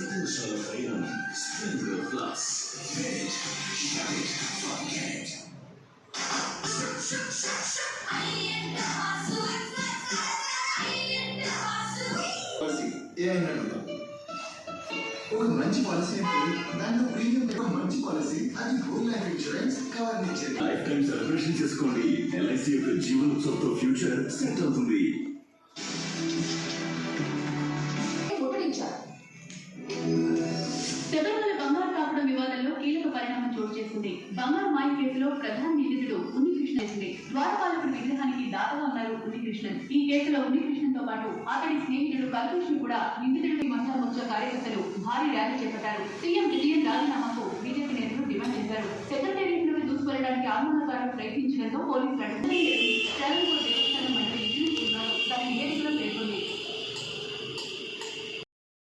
ప్రతినిమిషాల పయనం Splendor plus ఒక మంచి పాలసీ దాంట్లో ప్రీమియం ఒక మంచి పాలసీ అది హోమ్ లైఫ్ ఇన్సూరెన్స్ కవర్ ఇచ్చేది. లైఫ్ టైం సెలబ్రేషన్ చేసుకోండి. ఎల్ఐసి యొక్క జీవనోత్సవంతో ఫ్యూచర్ సెట్ అవుతుంది. శబరిమల బంగారు తాపడం వివాదంలో కీలక పరిణామం చోటు చేసుకుంది. బంగారు మాయ కేసులో ప్రధాన నిందితుడు ఉన్నికృష్ణ చేసింది. ద్వారపాలకుడి విగ్రహానికి దాతగా ఉన్నారు ఉన్నికృష్ణన్. ఈ కేసులో ఉన్నికృష్ణన్ తో పాటు అతడి స్నేహితుడు కల్పేష్ కూడా నిందితుడికి మహిళా మోర్చా కార్యకర్తలు భారీ ర్యాలీ చేపట్టారు. సీఎం విజయన్ రాజీనామాకు బీజేపీ నేతలు డిమాండ్ చేశారు. సెక్రటేరియట్లోకి దూసుకెళ్లడానికి ఆందోళనకారులు ప్రయత్నించడంతో పోలీసులు